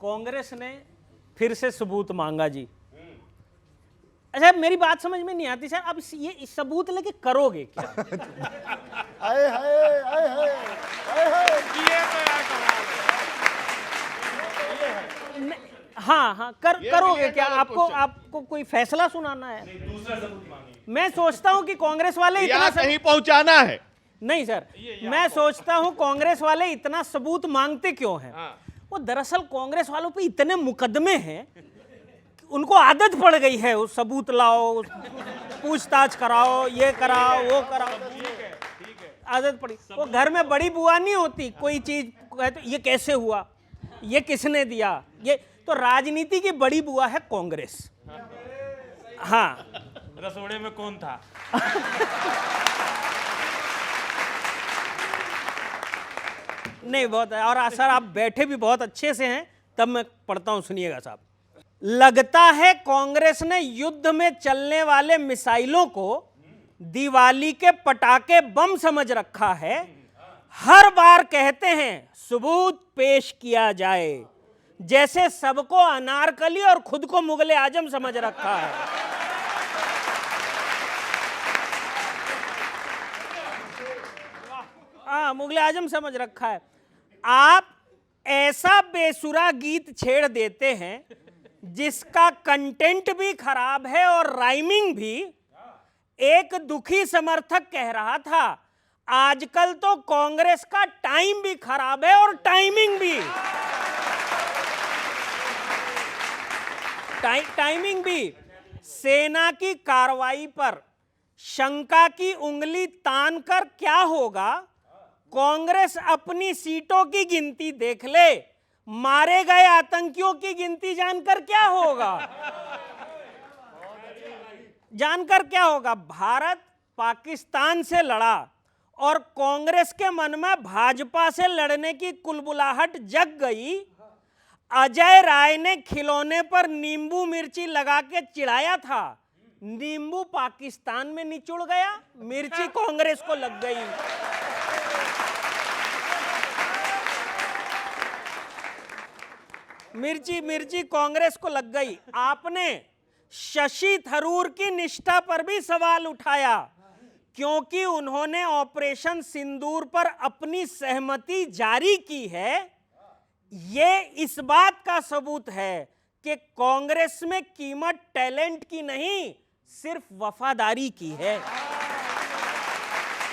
कांग्रेस ने फिर से सबूत मांगा जी। अच्छा, मेरी बात समझ में नहीं आती सर, अब ये सबूत लेके करोगे क्या? आए हाय आए हाय आए हाय। हाँ, करोगे क्या? आपको कोई फैसला सुनाना है? दूसरा सबूत मांगे। मैं सोचता हूं कि कांग्रेस वाले इतना कहीं पहुंचाना है। नहीं सर, मैं सोचता हूं कांग्रेस वाले इतना सबूत मांगते क्यों हैं? वो दरअसल कांग्रेस वालों पे इतने मुकदमे हैं, उनको आदत पड़ गई है उस सबूत लाओ, पूछताछ कराओ, ये कराओ, वो कराओ, आदत पड़ी। वो घर में बड़ी बुआ नहीं होती, कोई चीज कहते ये कैसे हुआ, ये किसने दिया, ये तो राजनीति की बड़ी बुआ है कांग्रेस। हाँ, रसोड़े में कौन था? नहीं, बहुत है। और सर आप बैठे भी बहुत अच्छे से हैं, तब मैं पढ़ता हूं, सुनिएगा साहब। लगता है कांग्रेस ने युद्ध में चलने वाले मिसाइलों को दिवाली के पटाखे बम समझ रखा है। हर बार कहते हैं सबूत पेश किया जाए, जैसे सबको अनारकली और खुद को मुगले आजम समझ रखा है। हाँ, मुगले आजम समझ रखा है। आप ऐसा बेसुरा गीत छेड़ देते हैं जिसका कंटेंट भी खराब है और राइमिंग भी। एक दुखी समर्थक कह रहा था आजकल तो कांग्रेस का टाइम भी खराब है और टाइमिंग भी। टाइमिंग भी। सेना की कार्रवाई पर शंका की उंगली तान कर क्या होगा? कांग्रेस अपनी सीटों की गिनती देख ले, मारे गए आतंकियों की गिनती जानकर क्या होगा? जानकर क्या होगा? भारत पाकिस्तान से लड़ा और कांग्रेस के मन में भाजपा से लड़ने की कुलबुलाहट जग गई। अजय राय ने खिलौने पर नींबू मिर्ची लगा के चिढ़ाया था, नींबू पाकिस्तान में निचुड़ गया, मिर्ची कांग्रेस को लग गई। मिर्ची कांग्रेस को लग गई। आपने शशि थरूर की निष्ठा पर भी सवाल उठाया, क्योंकि उन्होंने ऑपरेशन सिंदूर पर अपनी सहमति जारी की है। ये इस बात का सबूत है कि कांग्रेस में कीमत टैलेंट की नहीं, सिर्फ वफादारी की है।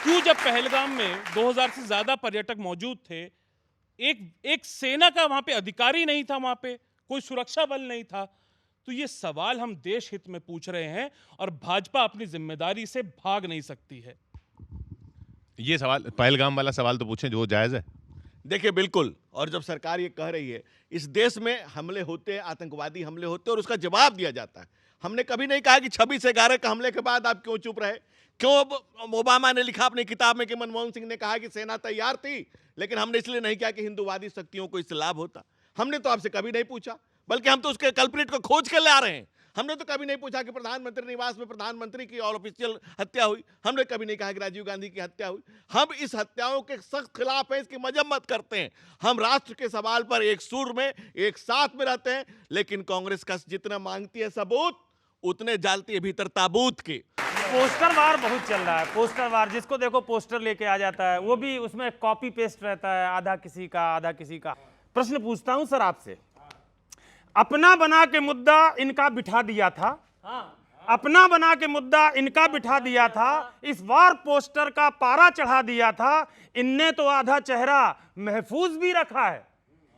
क्यों जब पहलगाम में 2000 से ज्यादा पर्यटक मौजूद थे, एक सेना का वहां पे अधिकारी नहीं था, वहां पे कोई सुरक्षा बल नहीं था? तो ये सवाल हम देश हित में पूछ रहे हैं और भाजपा अपनी जिम्मेदारी से भाग नहीं सकती है। ये सवाल, पहलगाम वाला सवाल तो पूछें जो जायज है। देखिए बिल्कुल, और जब सरकार ये कह रही है इस देश में हमले होते हैं, आतंकवादी हमले होते हैं और उसका जवाब दिया जाता है। हमने कभी नहीं कहा कि 26/11 के हमले के बाद आप क्यों चुप रहे। क्यों ओबामा ने लिखा अपनी किताब में कि मनमोहन सिंह ने कहा कि सेना तैयार थी, लेकिन हमने इसलिए नहीं किया कि हिंदूवादी शक्तियों को इससे लाभ होता। हमने तो आपसे कभी नहीं पूछा, बल्कि हम तो उसके कल्प्रिट को खोज के ला रहे हैं। हमने तो कभी नहीं पूछा कि प्रधानमंत्री निवास में प्रधानमंत्री की और ऑफिशियल हत्या हुई। हमने कभी नहीं कहा कि राजीव गांधी की हत्या हुई। हम इस हत्याओं के सख्त खिलाफ हैं, इसकी मजम्मत करते हैं। हम राष्ट्र के सवाल पर एक सुर में, एक साथ में रहते हैं। लेकिन कांग्रेस का जितना मांगती है सबूत, उतने डालती है भीतर ताबूत के। पोस्टर वार बहुत चल रहा है। पोस्टर वार, जिसको देखो पोस्टर लेके आ जाता है, वो भी उसमें कॉपी पेस्ट रहता है, आधा किसी का आधा किसी का। प्रश्न पूछता हूं सर आपसे, अपना बना के मुद्दा इनका बिठा दिया था। अपना बना के मुद्दा इनका बिठा दिया था, इस वार पोस्टर का पारा चढ़ा दिया था। इनने तो आधा चेहरा महफूज भी रखा है,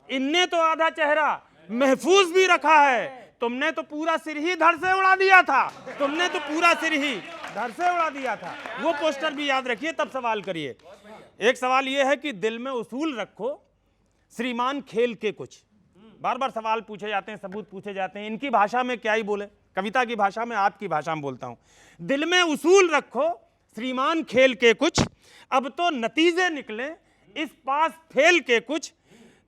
इनने तो आधा चेहरा महफूज भी रखा है। तुमने तो पूरा सिर ही धड़ से उड़ा दिया था, तुमने तो पूरा सिर ही धड़ से उड़ा दिया था। वो पोस्टर भी याद रखिए, तब सवाल करिए। एक सवाल यह है कि दिल में उसूल रखो, श्रीमान खेल के कुछ। बार बार सवाल पूछे जाते हैं, सबूत पूछे जाते हैं, इनकी भाषा में क्या ही बोले, कविता की भाषा में, आपकी भाषा में बोलता हूं। दिल में उसूल रखो, श्रीमान खेल के कुछ, अब तो नतीजे निकले इस पास फेल के कुछ।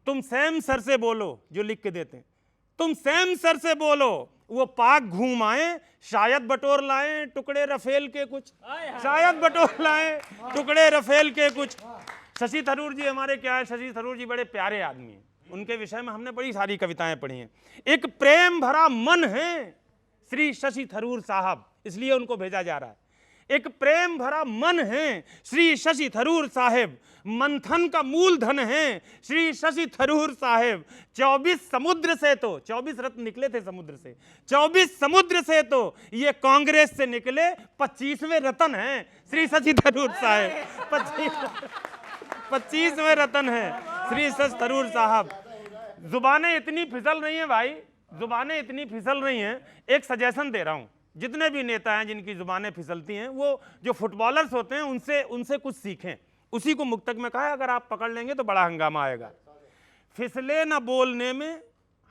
तुम सैम सर से बोलो, जो लिख के देते हैं, तुम सैम सर से बोलो, वो पाक घूम आए, शायद बटोर लाएं टुकड़े रफेल के कुछ, शायद बटोर लाएं टुकड़े रफेल के कुछ। शशि थरूर जी हमारे क्या है, शशि थरूर जी बड़े प्यारे आदमी हैं, उनके विषय में हमने बड़ी सारी कविताएं पढ़ी हैं। एक प्रेम भरा मन है श्री शशि थरूर साहब, इसलिए उनको भेजा जा रहा है। एक प्रेम भरा मन है श्री शशि थरूर साहेब, मंथन का मूलधन है श्री शशि थरूर साहेब। 24 समुद्र से तो 24 रत्न निकले थे समुद्र से, 24 समुद्र से तो ये कांग्रेस से निकले 25वें रतन हैं श्री शशि थरूर साहेब। 25वें रतन है श्री शशि थरूर साहब। जुबानें इतनी फिसल रही हैं भाई, जुबानें इतनी फिसल रही हैं। एक सजेशन दे रहा हूं, जितने भी नेता हैं जिनकी जुबानें फिसलती हैं, वो जो फुटबॉलर्स होते हैं उनसे कुछ सीखें। उसी को मुक्तक में कहा है, अगर आप पकड़ लेंगे तो बड़ा हंगामा आएगा। फिसले ना बोलने में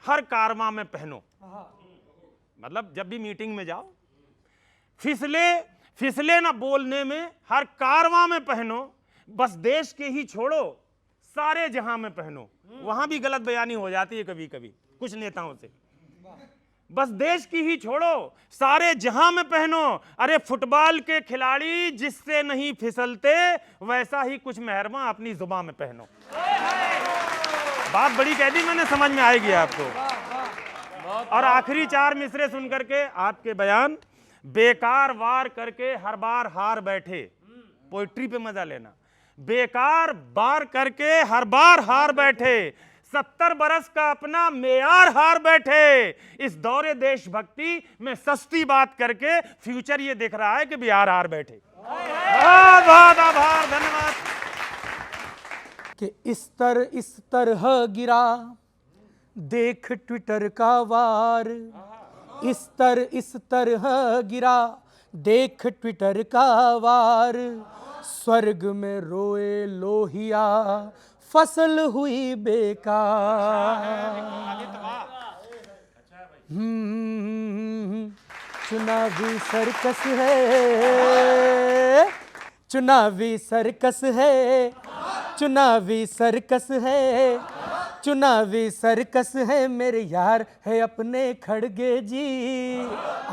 हर कारवां में पहनो, मतलब जब भी मीटिंग में जाओ, फिसले ना बोलने में हर कारवां में पहनो, बस देश के ही छोड़ो सारे जहां में पहनो। वहां भी गलत बयानी हो जाती है कभी कभी कुछ नेताओं से। बस देश की ही छोड़ो सारे जहां में पहनो। अरे फुटबॉल के खिलाड़ी जिससे नहीं फिसलते, वैसा ही कुछ मेहरमा अपनी जुबान में पहनो। बात बड़ी कह दी मैंने, समझ में आएगी आपको। और आखिरी 4 मिसरे सुन करके आपके बयान, बेकार वार करके हर बार हार बैठे, पोइट्री पे मजा लेना। बेकार बार करके हर बार हार बैठे, 70 बरस का अपना मेयार हार बैठे। इस दौरे देशभक्ति में सस्ती बात करके फ्यूचर ये दिख रहा है कि बिहार हार बैठे। बहुत बहुत आभार, धन्यवाद। कि इस तरह गिरा देख ट्विटर का वार, इस तरह गिरा देख ट्विटर का वार। स्वर्ग में रोए लोहिया फसल हुई बेकार। चुनावी सर्कस है, चुनावी सर्कस है, चुनावी सर्कस है, चुनावी सर्कस है मेरे यार है अपने खड़गे जी।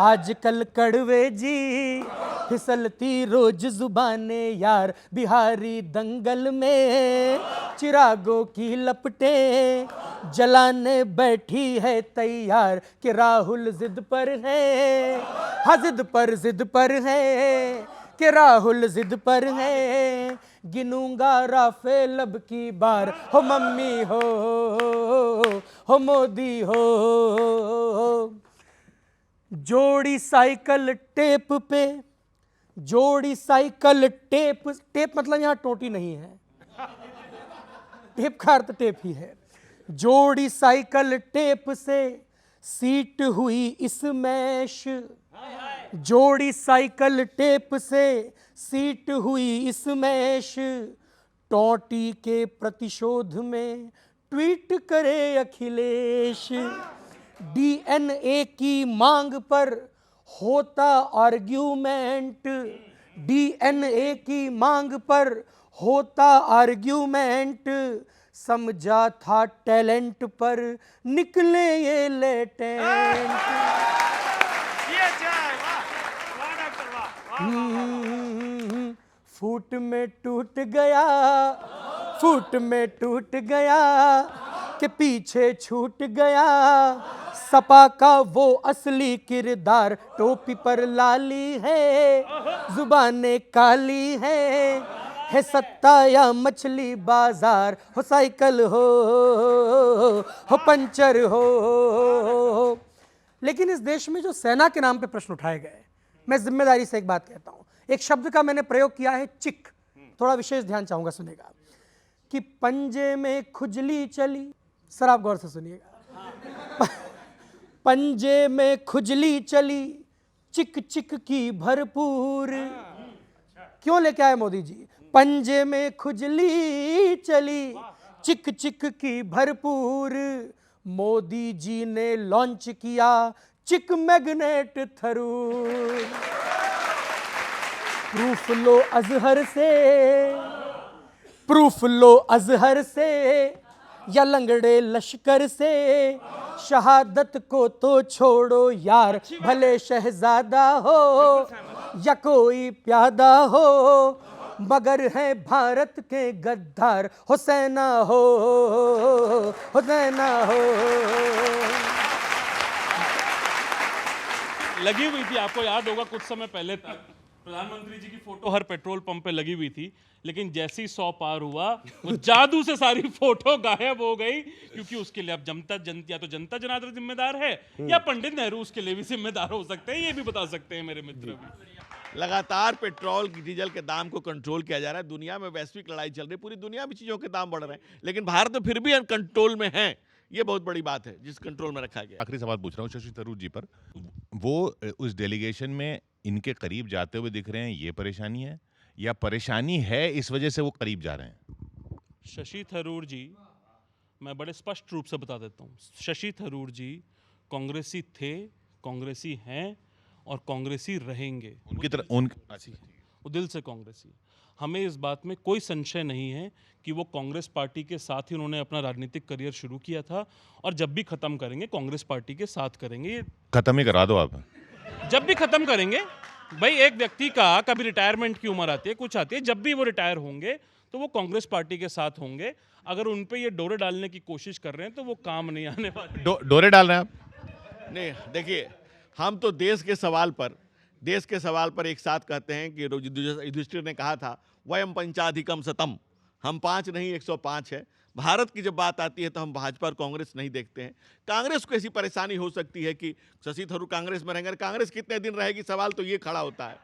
आजकल कड़वे जी फिसलती रोज जुबाने यार, बिहारी दंगल में चिरागों की लपटें जलाने बैठी है तैयार। कि राहुल जिद पर है, हाँ जिद पर है, कि राहुल जिद पर है। गिनूंगा राफेल अब की बार, हो मम्मी हो मोदी हो। जोड़ी साइकिल टेप पे, जोड़ी साइकिल टेप, टेप मतलब यहां टोटी नहीं है, टेप का अर्थ टेप ही है। जोड़ी साइकिल टेप से सीट हुई स्मैश, जोड़ी साइकिल टेप से सीट हुई स्मैश। टोटी के प्रतिशोध में ट्वीट करे अखिलेश। डीएनए की मांग पर होता आर्ग्यूमेंट, डीएनए की मांग पर होता आर्ग्यूमेंट। समझा था टैलेंट पर निकले ये लेटेंट। फूट में टूट गया, फूट में टूट गया कि पीछे छूट गया। सपा का वो असली किरदार, टोपी पर लाली है, जुबाने काली है सत्ता या मछली बाजार। हो साइकिल हो पंचर हो। लेकिन इस देश में जो सेना के नाम पे प्रश्न उठाए गए, मैं जिम्मेदारी से एक बात कहता हूं। एक शब्द का मैंने प्रयोग किया है चिक, थोड़ा विशेष ध्यान चाहूंगा सुनेगा। कि पंजे में खुजली चली, सर आप गौर से सुनिएगा। पंजे में खुजली चली, चिक चिक की भरपूर। क्यों लेके आए मोदी जी? पंजे में खुजली चली, चिक चिक की भरपूर। मोदी जी ने लॉन्च किया चिक मैग्नेट थरूर। प्रूफ लो अजहर से, प्रूफ लो अजहर से या लंगड़े लश्कर से। शहादत को तो छोड़ो यार, भले शहजादा हो या कोई प्यादा हो। मगर है भारत के गद्दार हुसैना हो, हुसैना हो। लगी हुई थी, आपको याद होगा कुछ समय पहले तक प्रधानमंत्री जी की फोटो हर पेट्रोल पंप पे लगी हुई थी, लेकिन जैसे ही 100 पार हुआ वो जादू से सारी फोटो गायब हो गई, क्योंकि उसके लिए अब या तो जनता जनार्दन जिम्मेदार है या पंडित नेहरू उसके लिए भी जिम्मेदार हो सकते हैं, ये भी बता सकते हैं मेरे मित्र भी। लगातार पेट्रोल डीजल के दाम को कंट्रोल किया जा रहा है। दुनिया में वैश्विक लड़ाई चल रही है, पूरी दुनिया में चीजों के दाम बढ़ रहे हैं, लेकिन भारत में फिर भी अनकंट्रोल में है। ये बहुत बड़ी बात है जिस कंट्रोल में रखा गया। आखिरी सवाल पूछ रहा हूँ शशि थरूर जी पर। वो उस डेलीगेशन में इनके करीब जाते हुए दिख रहे हैं, ये परेशानी है या परेशानी है इस वजह से वो करीब जा रहे हैं? शशि थरूर जी, मैं बड़े स्पष्ट रूप से बता देता हूँ, शशि थरूर जी कांग्रेसी थे, कांग्रेसी हैं और कांग्रेसी रहेंगे। उनकी तरह वो दिल से कांग्रेसी। हमें इस बात में कोई संशय नहीं है कि वो कांग्रेस पार्टी के साथ ही उन्होंने अपना राजनीतिक करियर शुरू किया था, और जब भी खत्म करेंगे कांग्रेस पार्टी के साथ करेंगे। ये खत्म ही करा दो आप। जब भी खत्म करेंगे, भाई एक व्यक्ति का कभी रिटायरमेंट की उम्र आती है, कुछ आती है, जब भी वो रिटायर होंगे तो वो कांग्रेस पार्टी के साथ होंगे। अगर उन पे ये डोरे डालने की कोशिश कर रहे हैं तो वो काम नहीं आने वाले। डोरे डाल रहे हैं आप? नहीं, देखिए, हम तो देश के सवाल पर एक साथ कहते हैं कि युधिष्ठिर ने कहा था वयम पंचाधिकम शतम, हम 5 नहीं 105 है। भारत की जब बात आती है तो हम भाजपा और कांग्रेस नहीं देखते हैं। कांग्रेस को ऐसी परेशानी हो सकती है कि शशि थरूर कांग्रेस में रहेंगे, कांग्रेस कितने दिन रहेगी, सवाल तो ये खड़ा होता है।